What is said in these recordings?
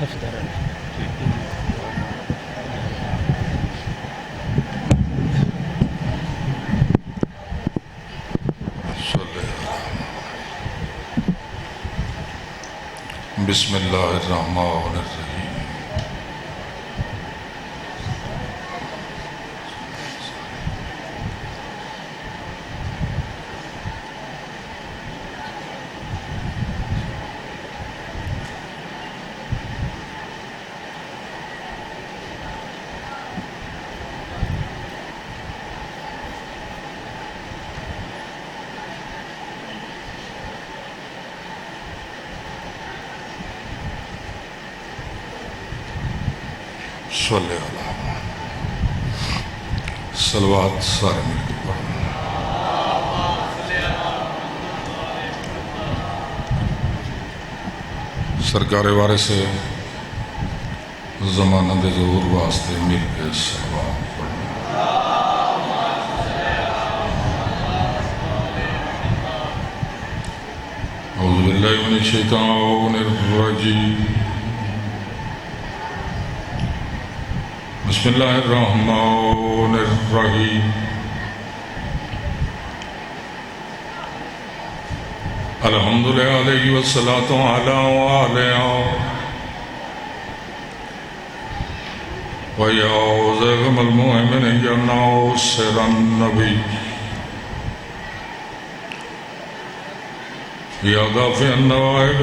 بسم اللہ الرحمن الرحیم صلی اللہ صلوات سارے مل کے پڑھیں۔ سرکار وارث زمانہ دے ظہور واسطے مل کے صلوات پڑھیں۔ اعوذ باللہ من الشیطان الرجیم بسم اللہ الرحمن الرحیم الحمدللہ علیہ والصلاة علیہ وَيَا عُزَيْغَمَ الْمُؤْمِنِ يَا نَاصِرَ النَّبِيِّ يَا دَافِعَ النَّوَائِبِ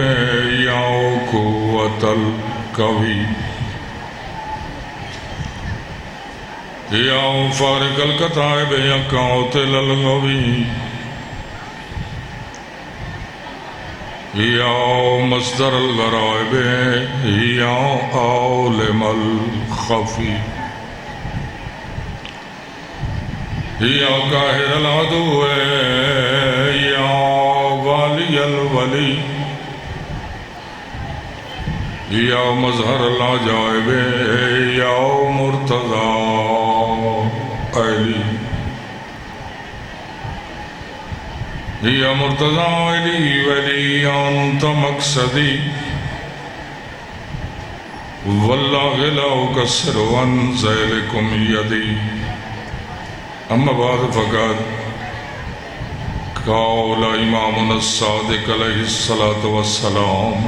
يَا قُوَّةَ الْقَوِيِّ یا فارق القطائب یا قاتل الغوی یا مصدر الغرائب یا عالم الخفی یا قاہر العدو یا والی الولی یا مظہر العجائب یا مرتضی علی یا مرتضی علی ولی انت مقصدی واللہ لا اکسر عن ذیلکم یدی اما بعد فقط قول امامنا الصادق علیہ السلام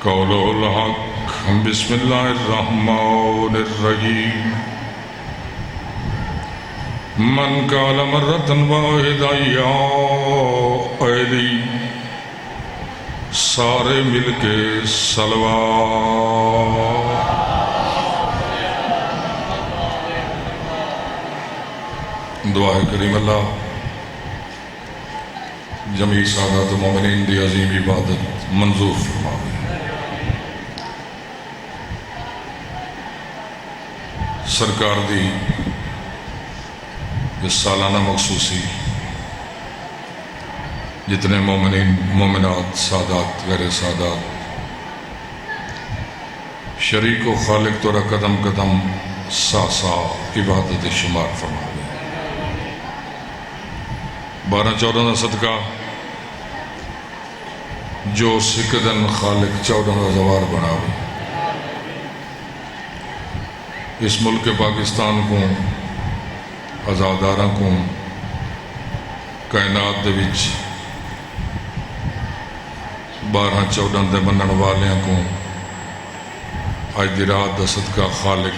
قول الحق بسم اللہ الرحمن الرحیم من قال مرة واحدة یا علی سارے مل کے صلوات دعا کریم اللہ جمیع سادات مومنین دی عظیم عبادت منظور فرمائے۔ سرکار دی اس سالانہ مخصوصی جتنے مومنین مومنات سادات غیر سادات شریک و خالق تورا قدم قدم سا سا عبادت شمار فرما دے۔ 12-14 دا صدقہ جو سکدن خالق 14 دا زوار بناوے اس ملک پاکستان کو آزاداراں کو کائنات دے وچ 12-14 دے منن والیاں کو اج دی رات دا صدقہ خالق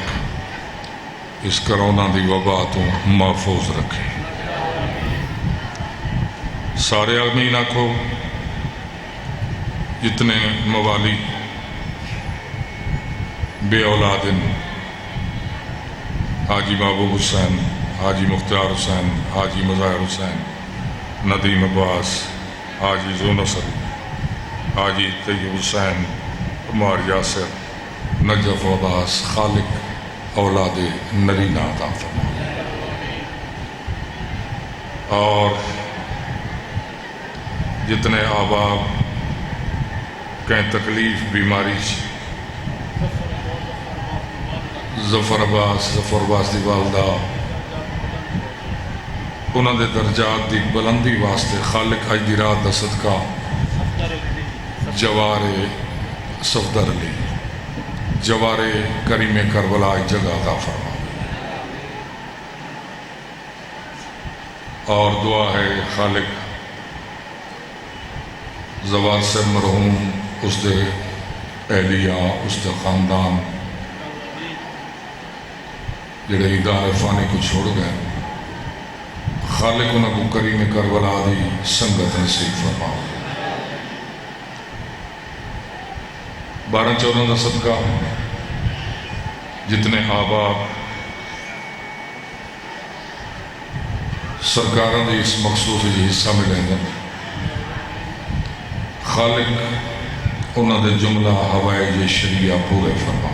اس کرونا دی وبا تو محفوظ رکھے۔ سارے آمین آکھو۔ جتنے موالی بے اولادن حاجی محبوب حسین، حاجی مختار حسین، حاجی مظاہر حسین، ندیم عباس، حاجی زونصر، حاجی طیب حسین، عمر یاسر، نجف عباس، خالق اولاد نرینہ عطا فرما۔ اور جتنے احباب کہیں تکلیف بیماری ظفر عباس دی والدہ انہوں دے درجات دی بلندی واسطے خالق اج دی رات دا صدقہ جوارے صفدر علی جوار کریم کربلا جگہ عطا فرما، اور دعا ہے خالق زوال سے مرحوم اس دے اہلیہ اس دے خاندان جڑے ادارے فانی کو چھوڑ گئے، خالق انہوں کو کریم کربلا دی سنگت نصیب فرما۔ 12-14 کا صدقہ جتنے آباد سرکاراں دی اس مخصوص حصہ ملیں گے، خالق انہوں دے جملہ ہوائے شریعہ پورے فرما،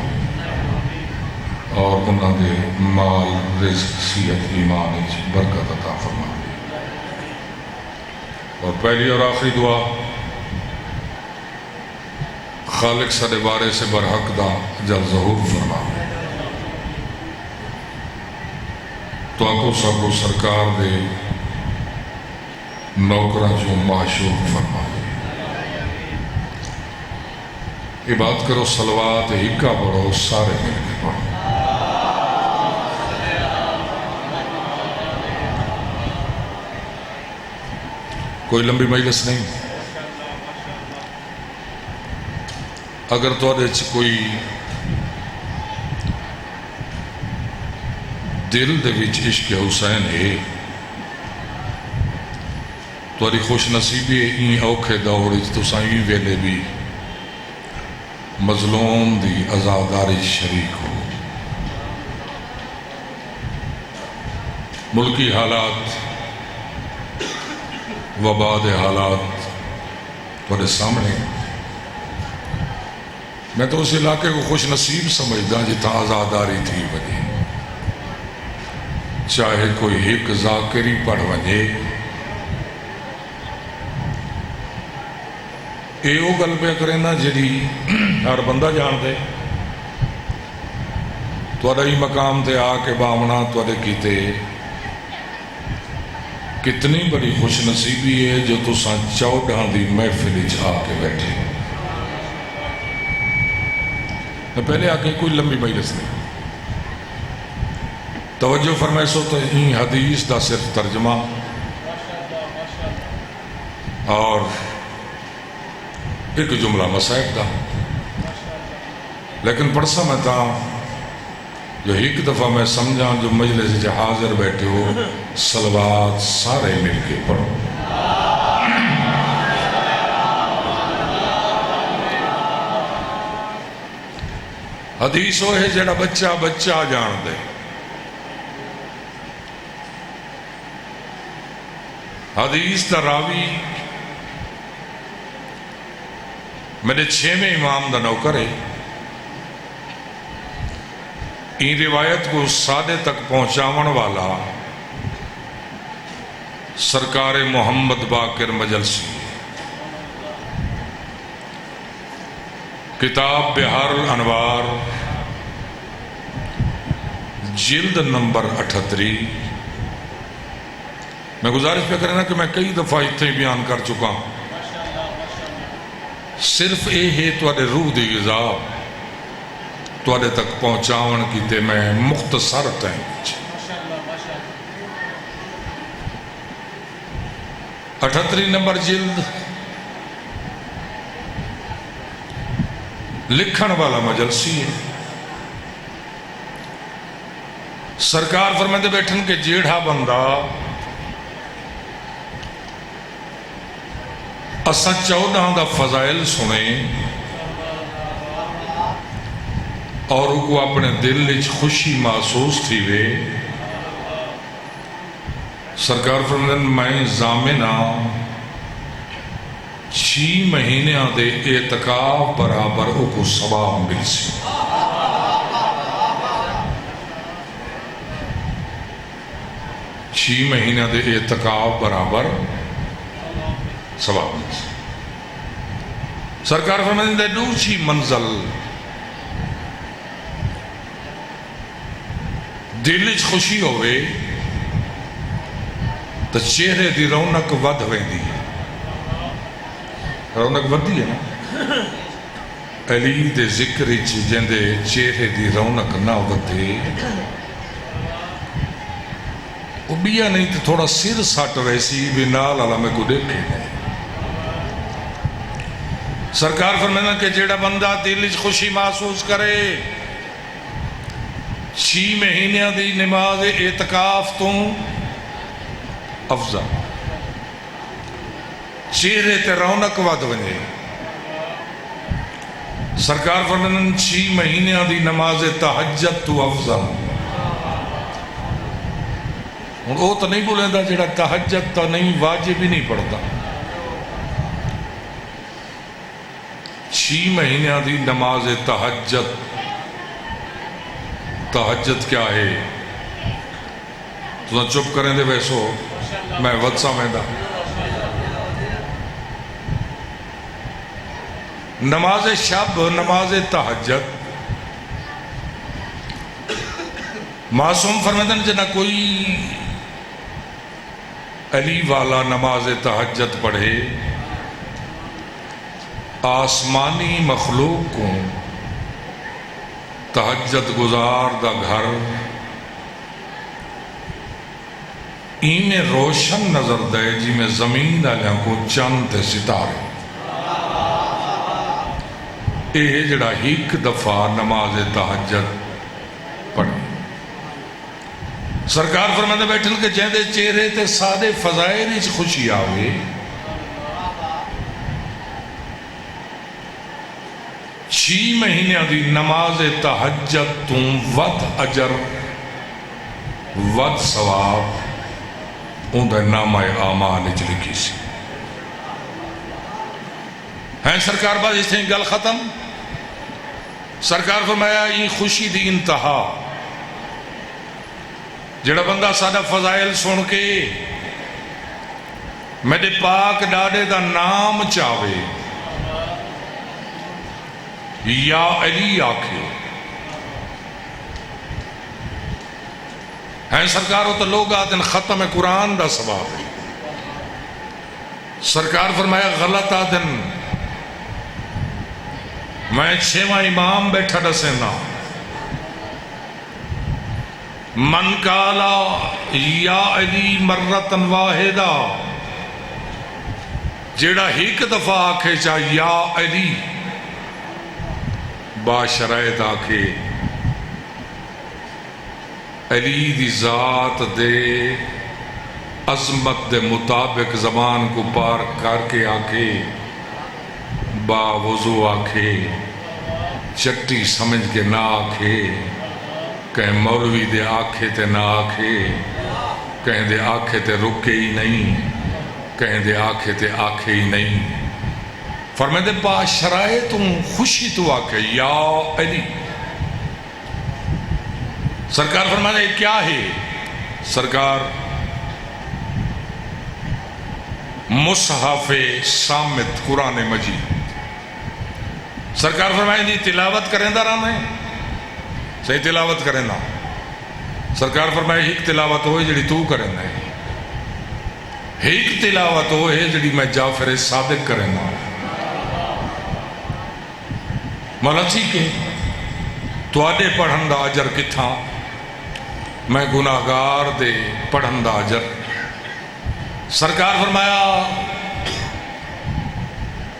اور انہوں دے مال رزق صحت ایمان برکت عطا فرما۔ اور پہلی اور آخری دعا، خالق سارے بارے سے برحق دا جل ظہور فرما، تو آنکو سب کو سرکار دے نوکرہ جو معشوق فرما۔ عبادت کرو، صلوات ہکا پڑھو، سارے مل کے پڑھو۔ کوئی لمبی مجلس نہیں، اگر تواڈے چ کوئی دل دے وچ عشق حسین ہے، تواڈی خوش نصیبی این اوکھے دور وچ تساں این ویلے بھی مظلوم دی عزاداری شریک ہو۔ ملکی حالات، وبا دے حالات تواڈے سامنے، میں تو اس علاقے کو خوش نصیب سمجھدا جتھاں عزاداری تھی وجے، چاہے کوئی ایک ذاکری پڑھ وجے، اے او گل پہ کرے نا جڑی ہر بندہ جان دے، تواڈا ہی مقام تے آ کے بامنا تواڈے کیتے کتنی بڑی خوش نصیبی ہے جو تساں 14 دی محفل وچ آ کے بیٹھے۔ میں پہلے آگے کوئی لمبی مجلس نہیں، توجہ فرمائے سو تو این حدیث دا صرف ترجمہ اور ایک جملہ مصائب دا، لیکن پڑھسا میں تا جو ایک دفعہ میں سمجھا جو مجلس سے حاضر بیٹھے ہو، صلوات سارے مل کے پڑھو۔ حدیث وہ ہے جڑا بچہ بچہ جان دے، حدیث دا راوی میرے 6ویں امام دا نوکر ہے، این روایت کو سادے تک پہنچاون والا سرکار محمد باقر مجلسی، کتاب بہار الانوار جلد نمبر 38۔ میں گزارش پہ کرنا کہ میں کئی دفعہ اتنے بیان کر چکا ہوں، صرف اے ہے تواڈے روح دی غذا تواڈے تک پہنچاون کیتے میں مختصر ٹائم وچ۔ 38 نمبر جلد، لکھن والا مجلسی ہے، سرکار فرماتے بیٹھن کے جیڑھا بندہ اساں 14 دا فضائل سنیں اور وہ اپنے دل وچ خوشی محسوس تھی وے، سرکار فرماتے میں ضامنہ 6 مہینے دے اعتکاف برابر کو ثواب مل سی۔ چھ مہینے دے اعتکاف برابر ثواب مل سی۔ سرکار فرماتے ہیں دوسری منزل دل وچ خوشی ہوئے تو چہرے دی رونق ود ویندی ہے، رونق ودی ہے نا، علی دے ذکر جندے چہرے دی رونق نہ ودے وہ بیا نہیں تو تھوڑا سر سٹ ویسی بھی نال والا میں کو دیکھے سرکار فرمانا کہ جیڑا بندہ دل وچ خوشی محسوس کرے 6 مہینے دی نماز اعتکاف تو افضل چہرے تے رونق ود ونے سرکار فرمانا 6 مہینے دی نماز تہجد تو افضل وہ تو نہیں بولیں دا جڑا تہجد تو نہیں واجب ہی نہیں پڑھتا 6 مہینے دی نماز تہجد تہجد کیا ہے تو چپ کریں دے ویسو میں ودسا میں دا نماز شب نماز تہجد معصوم فرمائدن جنا کوئی علی والا نماز تہجد پڑھے آسمانی مخلوق کو تہجد گزار دا گھر میں روشن نظر دے جی میں زمین دالیاں کو چند ستارے یہ جڑا ایک دفعہ نماز تہجد پڑھے سرکار فرماتے بیٹھن کے جہدے چہرے تے سادے فضائل وچ خوشی آوے 6 مہینے دی نماز تہجد تو ود اجر ود ثواب ان دا نامہ اعمال وچ لکھی سی ہیں سرکار بعد اس نے گل ختم سرکار فرمایا یہ خوشی دی انتہا جڑا بندہ سادہ فضائل سن کے میرے پاک ڈاڈے دا نام چاہوے یا علی آکھے ہیں سرکار ہو تو لوگ آدن ختم قرآن دا ثواب سرکار فرمایا غلط آدن میں 6واں امام بیٹھا ڈسینا من کالا یا علی مرتن واحدہ جیڑا ایک دفعہ آکھے چاہ یا علی با شرائط آکھے علی دی ذات دے عظمت دے مطابق زمان کو پار کر کے آکھے با وضو آکھے چٹی سمجھ کے نہ آکھے کہیں مولوی دے آکھے تے نہ آکھے کہیں دے آکھے تے رکے ہی نہیں کہیں دے آکھے تے آکھے ہی نہیں فرمائے دے با شرائطوں خوشی تو آکھے یا علی سرکار فرمائے دے کیا ہے سرکار مصحف سامت قرآن مجید سرکار فرمائے دی تلاوت کریں دا رہا میں صحیح تلاوت کریں دا سرکار فرمائے ایک تلاوت ہوئے جڑی تو کریں دا ایک تلاوت ہوئے جڑی میں جعفر صادق کریں دا مولا ٹھیک ہے تو آدھے پڑھن دا اجر کتھا میں گناہگار دے پڑھن دا اجر سرکار فرمایا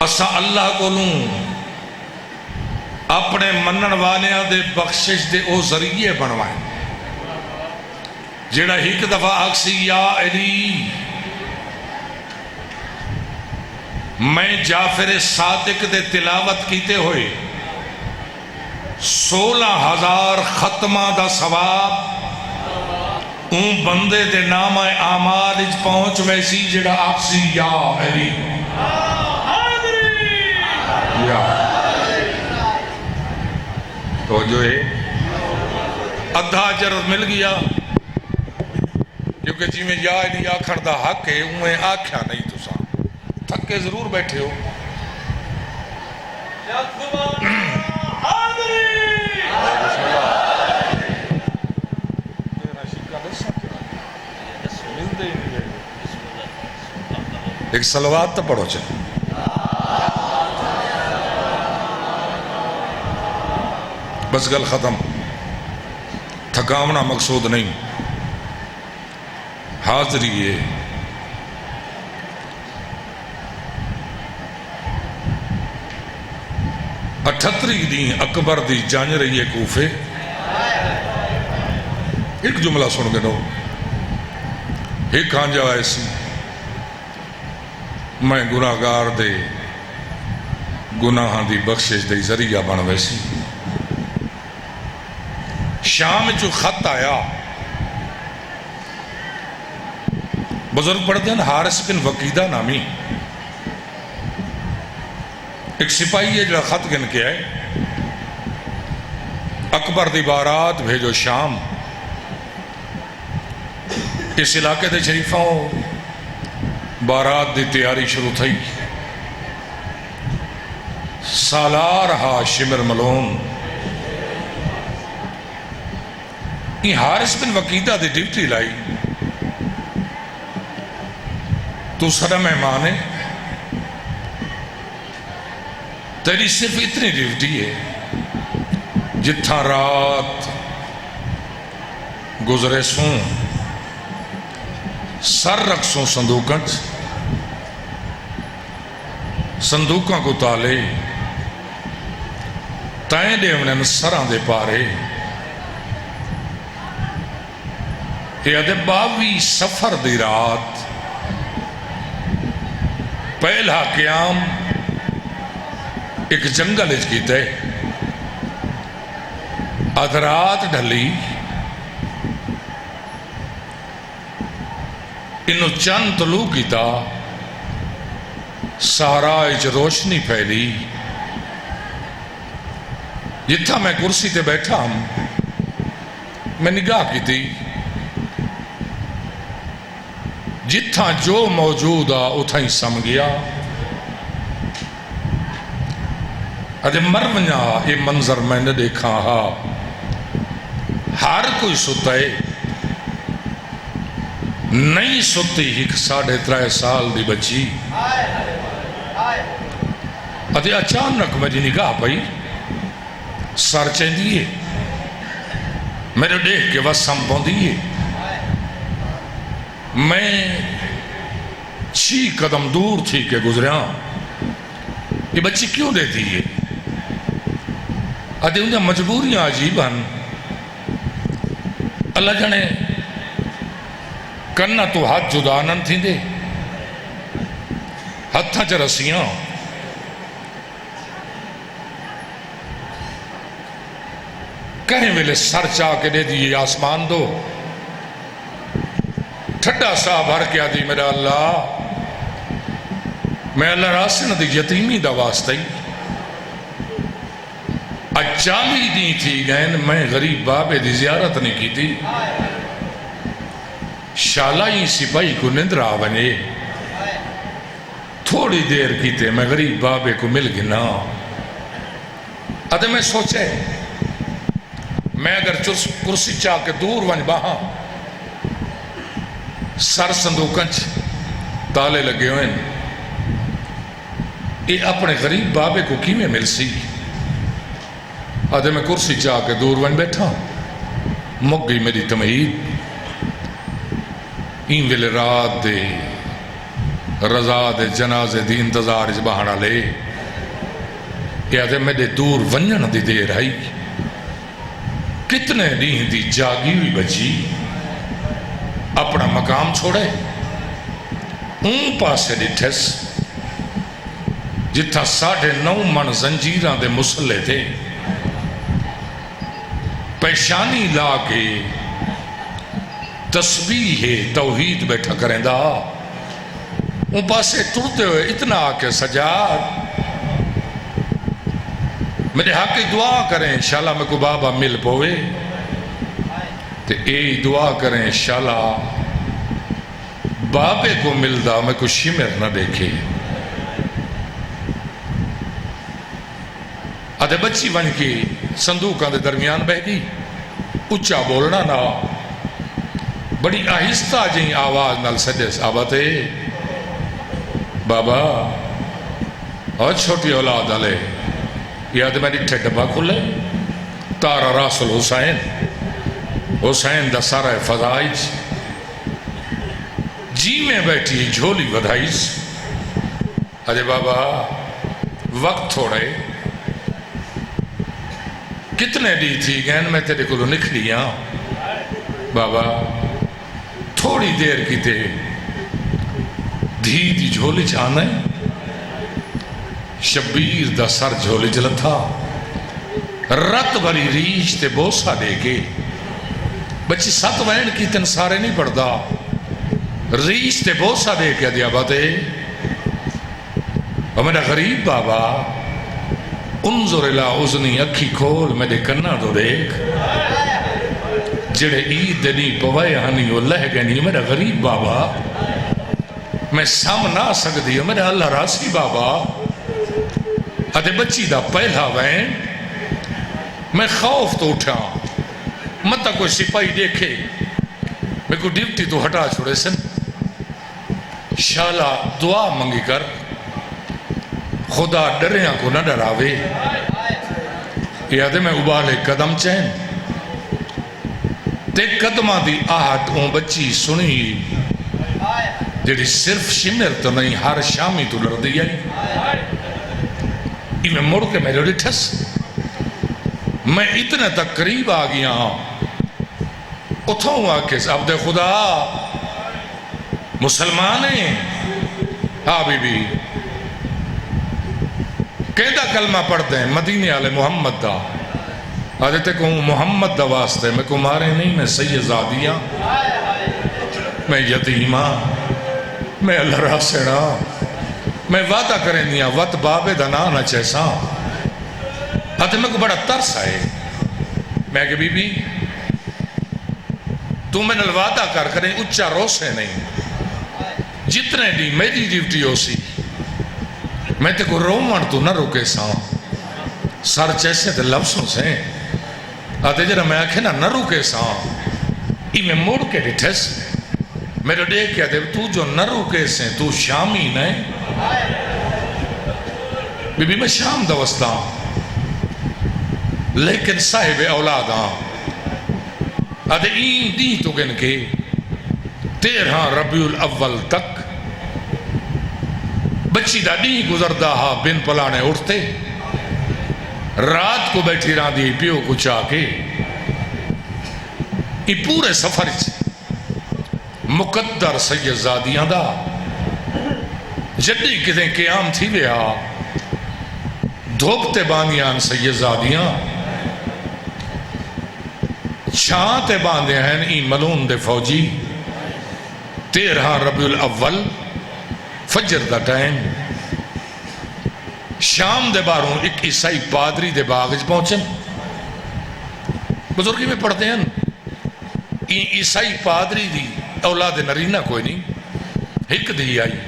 اسا اللہ کو لوں اپنے منن والیاں دے بخشش دے او ذریعے بنوائیں جیڑا ایک دفعہ آکسی یا علی میں جعفر صادق دے تلاوت کیتے ہوئے 16,000 ختمہ دا ثواب اون بندے دے نام اعمال اچ پہنچ ویسی جڑا آکسی یا علی یا تو جو ہے ادھا اجر مل گیا کیونکہ جی میں یا علی آکھن دا حق ہے انہیں آکھیا نہیں تو سا تھکے ضرور بیٹھے ہو ایک صلوات تو پڑھو چاہے بس گل ختم. تھکاونا مقصود نہیں، حاضری ہے. اٹھتری دین اکبر دی جان رہی ہے کوفے. ایک جملہ سن کے دو. ایک کھانجا ایسی میں گناہگار دے گناہاں دی بخشش دے ذریعہ بن ویسی. شام جو خط آیا، بزرگ پڑھتے ہیں حارث بن وقیدہ نامی ایک سپاہی ہے جو خط گن کے آئے. اکبر دی بارات بھیجو شام. اس علاقے دے شریفوں بارات دی تیاری شروع تھی. سالار ہا شمر ملون. یہ حارث بن وقیدہ دی ڈیوٹی لائی، تو سارا مہمان ہے، تیری صرف اتنی ڈیوٹی ہے جتھا رات گزرے سوں سر رکھ سوں صندوقاں کو تالے تائیں دے انہیں سران دے پارے. یہ ادھے 22 سفر دی رات پہلا قیام ایک جنگل اچ کیتے. ادرات ڈھلی انہوں چند طلوع کیتا. سارا اچ روشنی پھیلی. جتھا میں کرسی تے بیٹھا ہوں میں نگاہ کی تھی. جتھا جو موجود آ اتھا ہی سم گیا. ادھے مرمنیا یہ منظر میں نے دیکھا ہا. ہر کوئی ستے نہیں ستی. ایک 3.5 سال دی بچی. ادھے اچانک میری نگاہ پئی سر چین دیئے میرے دیکھ کے بس سم پون دیئے. میں 6 قدم دور تھی کہ گزریاں. یہ بچی کیوں دیتی ہے؟ ادھے انہیں مجبوریاں عجیب ہیں. اللہ جانے کرنا تو ہاتھ جدا نہ تھی دے ہتھاں چ رسیاں. کہیں ویلے سر چاہ کے دے دیئے آسمان دو. ٹھڈا سا بھر کے آدھی میرا اللہ میں اللہ راسن دی یتیمی دا واسطہ ہی 40 دن تھی گئن میں غریب بابے دی زیارت نہیں کی تھی. شالہ ہی سپاہی کو نندر آونے تھوڑی دیر کیتے میں غریب بابے کو مل گنا. ادھے میں سوچے میں اگر کرسی چاہ کے دور ون باہاں سر صندوقنچ تالے لگے ہوئے یہ اپنے غریب بابے کو کی میں مل سی. ادھے میں کرسی چاہ کے دور ون بیٹھا. مک گئی میری تمہید. این ویلے رات دے رضا دے جنازے دی انتظار اس بہانا لے. کہ ادھے میں دے دور ونجن دی دیر آئی. کتنے دین دی جاگی ہوئی بچی اپنا مقام چھوڑے. اون پاسے ڈٹھس جتھا 9.5 من زنجیران دے مسلے تھے. پیشانی لا کے تسبیح توحید بیٹھا کریں دا. اون پاسے ٹرتے ہوئے اتنا آکے سجاد میرے حق کی دعا کریں انشاءاللہ میں کو بابا مل پوئے. تو اے دعا کریں انشاءاللہ بابے کو ملدا میں کو شمر نہ دیکھے. ادھے بچی بن کے صندوقاں دے درمیان بہ گئی. اچھا بولنا نہ بڑی آہستہ جہیں آواز نال سجے آباتے بابا اور چھوٹی اولاد آلے یاد میں ڈٹھے ڈبا کھلے تارا راس الحسین حسین دا سارا فضائج جی میں بیٹھی جھولی بدھائیس اجے بابا وقت تھوڑے کتنے دی تھی گین میں تیرے کو نکلی ہاں بابا تھوڑی دیر کی تے دھی دی جھولی چاہنا ہے شبیر دا سر جھولی جلن تھا رت بھری ریش تے بوسا دے کے بچی سات وین کی تن سارے نہیں پڑھدا ریش تے بوسا دے کے دیا باتے اور میرا غریب بابا انظر الہ اذنی اکھی کھول میرے کنا دو دیکھ جڑے عید دنی پوائے ہنی وہ لہ گنی میرا غریب بابا میں سامنا سکتی ہوں میرا اللہ راسی بابا ادھے بچی دا پہلا وین میں خوف تو اٹھا متا کوئی سپاہی دیکھے میں کو ڈیوٹی تو ہٹا چھوڑے سن شالا دعا منگی کر خدا ڈریاں کو نہ ڈراوے یادے میں ابالے قدم چین تے قدمہ دی آہٹ اون بچی سنی جیڑی صرف شمر تو نہیں ہر شامی تو لڑ دی آئی میں مڑ کے میرے ڈٹھس میں اتنے تک قریب آ گیا اتھوں آکے عبد خدا مسلمانیں ہاں بی بی کیدہ کلمہ پڑھتے ہیں مدینے آلے محمد دا آدھتے کہوں محمد دا واسطے میں کو مارے نہیں میں سیدزادیاں میں یتیمہ میں اللہ راسڑا میں وعدہ کریں دیا وط بابے دنانا چیسا آدھتے میں کو بڑا ترس آئے میں کہ بی بی تو میں نے وعدہ کر کریں اچھا روسے نہیں جتنے دی میری ڈیوٹی ہو سی میں تے کو رومن تو نہ روکے ساں سر چیسے تے لفظوں سے آتے جرہ میں آکھے نہ روکے ساں ای میں موڑ کے ڈٹھس میرے دیکھ کیا دے تو جو نہ روکے سے تو شامی نہیں بی بی میں شام دوستا لیکن صاحب اولاد آتے این دی تو گن کے 13 ربیع الاول تک بچی دادی گزردہ ہا بن پلانے اٹھتے رات کو بیٹھی رہا دی پیو کو چاہ کے ای پورے سفر مقدر سیدزادیاں دا جدی کدیں قیام تھی لیا دھوپتے باندیاں سیدزادیاں چھانتے باندے ہیں ای ملون دے فوجی 13 ربیع الاول فجر دا ٹائم شام دے باروں ایک عیسائی پادری دے باغج پہنچن بزرگی میں پڑھتے ہیں عیسائی پادری دی اولاد نرینہ کوئی نہیں ہک دی آئی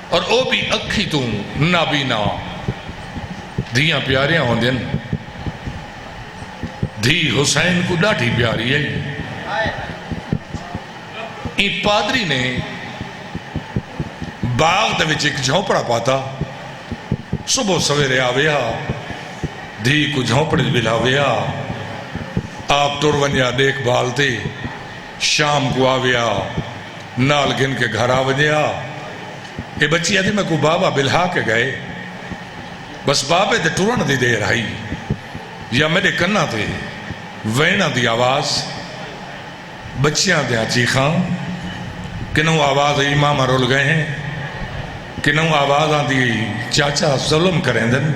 اور او بھی اکھی تو نابینا دیاں پیاریاں ہوں دن دھی حسین کو ڈاٹھی پیاری ہے این پادری نے باغ دے وچ ایک جھونپڑا پاتا صبح سویرے آویا دھی کو جھونپڑے بلاویا آپ ٹور ونیا دیکھ بھالتے شام کو آویا نال گن کے گھر آویا یہ بچی آدھی میں کو بابا بلہا کے گئے بس بابے دے ٹورن دی دیر آئی یا میرے کنا تھے وینا دی آواز بچیاں دیا چیخاں کنوں آواز امامہ رول گئے ہیں کنوں آواز آدھی چاچا ظلم کریں دن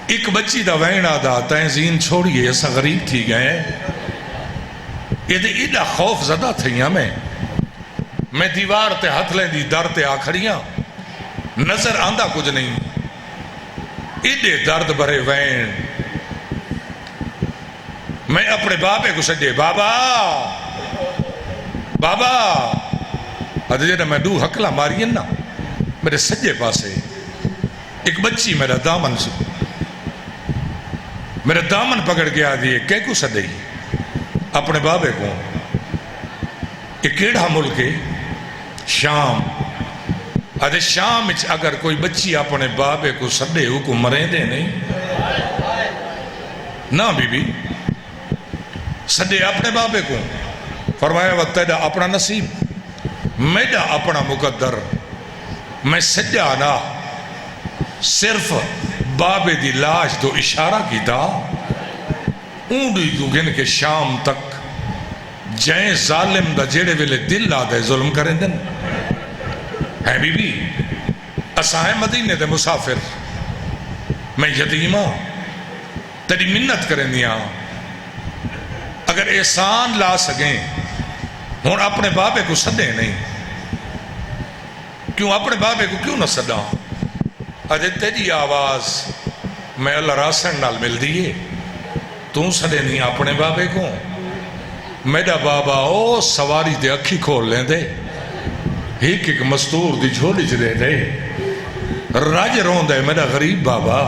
ایک بچی دا وینا دا تینزین چھوڑیے ایسا غریب تھی گئے یہ دے ایڈا خوف زدہ تھیاں میں دیوار تے ہتھ لیں دی در تے آکھڑیاں نظر آندہ کچھ نہیں ایڈے درد بھرے وین میں اپنے بابے کو سجے بابا بابا ادھے میں دو حقلہ مارین نا میرے سجے پاسے ایک بچی میرا دامن میرا دامن پکڑ کے آدھی کہ کو سدے اپنے بابے کو ایک کیڑا ملک شام ادھے شام اگر کوئی بچی اپنے بابے کو سدے ہو کو مرے دے نہیں نہ بی بی سڈے اپنے بابے کو فرمایا وہ تیرا اپنا نصیب میرا اپنا مقدر میں سجا نہ صرف بابے دی لاش تو اشارہ کیتا اونڈی تو گن کے شام تک جائیں ظالم دا جیڑے ویلے دل آدھے ظلم کریں دن ہے بی بی اسائیں مدینے دے مسافر میں یتیمہ تیری منت کریں دیا اگر احسان لا سکیں ہون اپنے بابے کو سدے نہیں کیوں اپنے بابے کو کیوں نہ سدا اجے تیری آواز میں اللہ راسن نال مل دیئے توں سدے نہیں اپنے بابے کو میرا بابا او سواری دے اکھی کھول لیں دے ایک ایک مستور دی جھولی چ دے دے راج رون دے میرا غریب بابا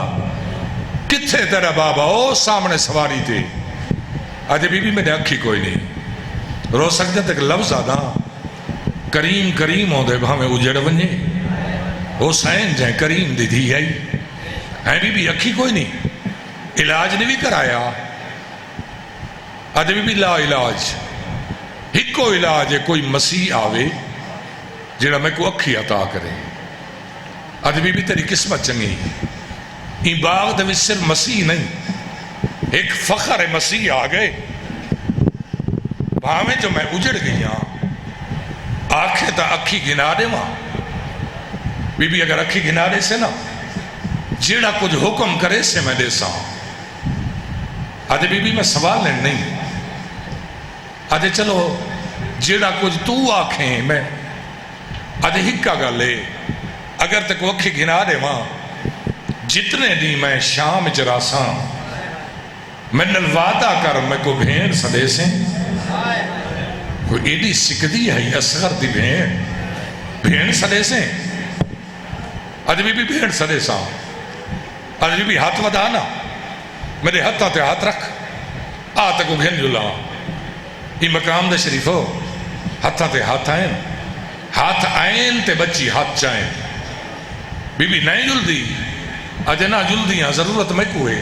کتھے تیرا بابا او سامنے سواری تے آج بی بی میرے اکھی کوئی نہیں رو سکتے تک لفظ آدھا کریم کریم ہوں دے بھامے اجڑ ونجے حسین جائیں کریم دی دھی آئی ہے بی بی اکھی کوئی نہیں علاج نے بھی کرایا آج بی بی لا علاج ہکو علاج ہے کوئی مسیح آوے جڑا میں کو اکھی عطا کرے آج بی بی تیری قسمت چنگی این باغ دے صرف مسیح نہیں ایک فخر مسیح آ گئے بھامے جو میں اجڑ گیا آنکھیں تا اکھی گنارے ماں بی بی اگر اکھی گنارے سے نا جیڑا کچھ حکم کرے سے میں دے سا آدھے بی بی میں سوال نہیں آدھے چلو جیڑا کچھ تو آنکھیں میں آدھے ہکا گا لے اگر تک وہ اکھی گنارے ماں جتنے دی میں شام چراساں میں نلوادہ کر میں کو بھین سدے سے کوئی ایڈی سکدی ہے اصغر دی بھین سدے سے آج بی بھین سدے سا آج بی ہاتھ ودانا میرے ہاتھ تے ہاتھ رکھ آتا کو بھین جلا یہ مقام دے شریف ہو ہاتھ تے ہاتھ آئین تے بچی ہاتھ چائیں بی بی نہیں جل دی آج نہ جل دیاں ضرورت میں کوئے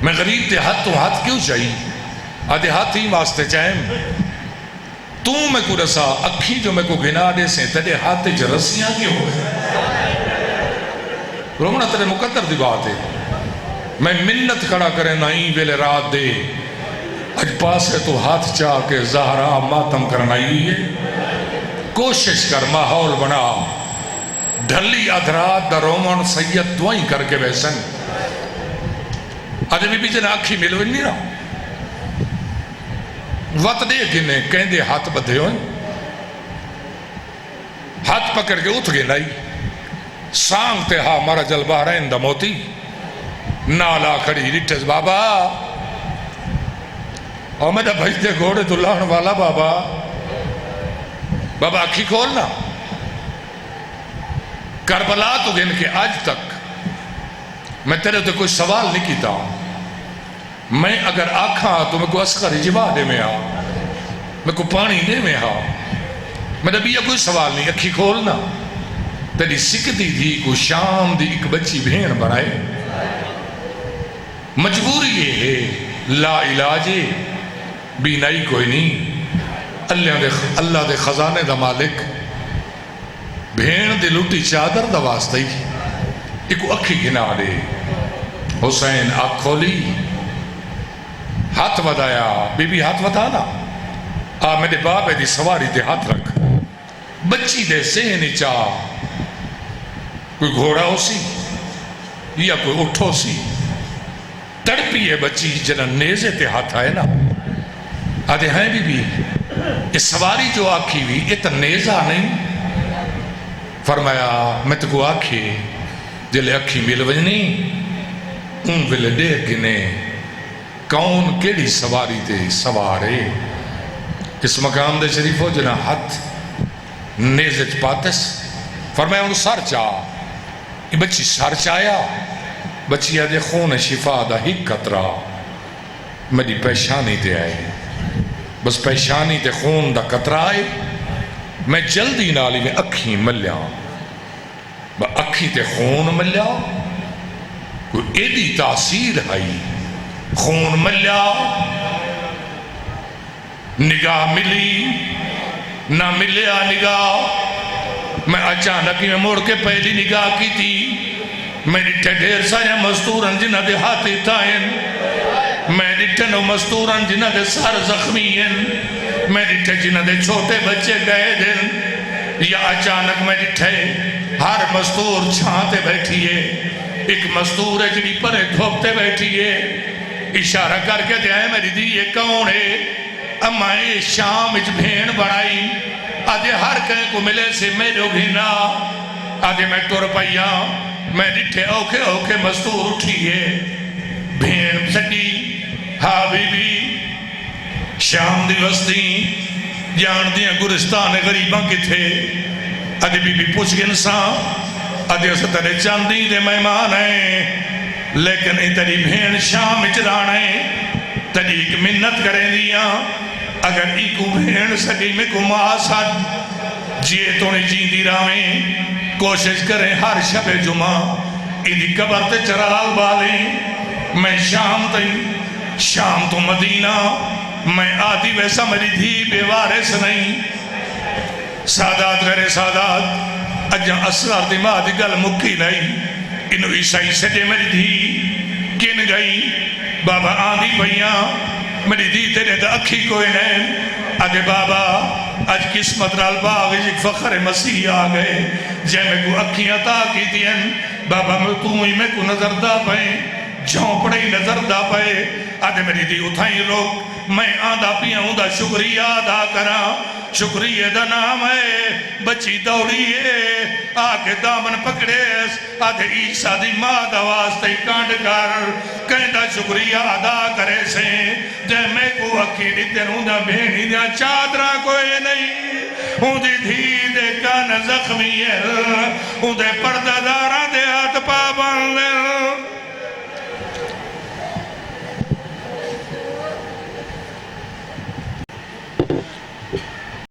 میں غریب تے ہاتھ تو ہاتھ کیوں چاہیے آدھے ہاتھ ہی واسطے چاہیں تو میں کو رسا اکھی جو میں کو گنا دے سے تیرے ہاتھ جو رسیاں کیوں ہوئے رومنہ تیرے مقدر دی بات ہے میں منت کھڑا کرے نائی ویلے رات دے اج پاسے تو ہاتھ چاہ کے زہرا ماتم کرنائی ہے کوشش کر ماحول بنا ڈھلی ادھرات دا رومن سید دوائیں کر کے بیسن آدھے بی جنہ اکھی ملوئی نہیں رہا وقت دے گنے کہیں دے ہاتھ بدھے ہوئے ہاتھ پکڑ کے اٹھ گئے لائی سانگتے ہاں مارا جلبہ رہن دا موتی نالا کھڑی ریٹھز بابا اور میں دا بھجتے گھوڑے دلہن والا بابا بابا اکھی کھولنا کربلا تو گن کے آج تک میں تیرے تو کوئی سوال نہیں کیتا میں اگر آکھاں تو میں کو اسکر جبا دے میں آ میں کو پانی دے میں آ میں نبی کوئی سوال نہیں اکھی کھولنا تیری سکتی تھی کو شام دی ایک بچی بھین بنائے مجبوری یہ ہے لا علاج بھی نہیں کوئی نہیں اللہ دے خزانے دا مالک بھین دے لوٹی چادر دا واسطہ ہی ایک اکھی گنا دے حسین آنکھ کھولی ہاتھ ودایا بی بی ہاتھ ودانا آ میرے بابے دی سواری دے ہاتھ رکھ بچی دے سہنی چاہ کوئی گھوڑا ہو سی یا کوئی اٹھو سی تڑپی ہے بچی جنہ نیزے تے ہاتھ آئے نا آدھے ہیں بی بی یہ سواری جو آکھی بھی یہ تو نیزہ نہیں فرمایا میں تو کو آکھی جلے اکھی مل وجنی ان ویلے دے گنے کون کیڑی سواری تے سوارے اس مقام دے شریف ہو جنہ ہاتھ نیزت پاتس فرمایا ان سار چاہ یہ بچی سار چاہیا بچی آدھے خون شفا دا ہی قطرہ میری پیشانی تے آئے بس پیشانی تے خون دا قطرہ آئے میں جلدی نالی میں اکھی ملیا با اکھی تے خون ملیا کوئی ایڈی تاثیر آئی خون ملیا نگاہ ملی نہ ملیا نگاہ میں اچانک میں مڑ کے پہلی نگاہ کی تھی میں ڈٹھے ڈھیر سارے مستورن جنہ دے ہاتھ تائن میں ڈٹھے نو مستورن جنہ دے سار زخمی ہیں میں ڈٹھے جنہ دے چھوٹے بچے گئے دن یا اچانک میں ڈٹھے ہر مستور چھانتے بیٹھیے ایک مستور ہے جنہی پرے دھوپتے بیٹھیے اشارہ کر کے دیا ہے میری دی یہ کون ہے اما یہ شام اچ بھین بڑھائی آدھے ہر کہیں کو ملے سے میرے گھینا آدھے میں ٹور پائیا میں ڈٹھے اوکے اوکے مستور اٹھیے بھین سٹی ہاں بی بی شام دی وستی جان دیا گرستان غریباں کی تھے آدھے بی بی پوچھ گئے انسان آدھے اسے ترے چاندی دے مہمان ہیں لیکن ای تری بھین شام اچرانے تری ایک منت کریں دیا اگر ای کو بھین سکی میں کو ماسد جیے تو نے جیندی راہیں کوشش کریں ہر شب جمعہ ایدی قبر تے چراغ بالیں میں شام تو مدینہ میں آدھی ویسا میری دھی بے وارث نہیں سادات غیر سادات اجاں اسرار دماغ دی گل مکی نہیں انہوں عیسائی سجے میری دھی کن گئی بابا آندھی پہیاں میری دھی تیرے دا اکھی کوئی نہیں آدھے بابا آج قسمت رال باغ ایک فخر مسیح آگئے جے میں کو اکھی عطا کی دیں بابا میں تو ہی میں کو نظر دا پائیں جھونپڑے نظر دا پائے آدھے میری دی اتھائیں روک میں آندھا پیاں ہوں دا شکریہ ادا کرا شکریہ دا نام ہے بچی دوڑی ہے آکے دامن پکڑے آدھے عیسیٰ دی ماں دا واسطے کانڈ کر کہیں دا شکریہ ادا کرے سے جے میں کو اکھی دیتن ہوں دا بھینی دا چادرہ کوئی نہیں ہوں دی دھی دے کان زخمی ہے ہوں دے پردہ دارہ دے ہاتھ پا باندھے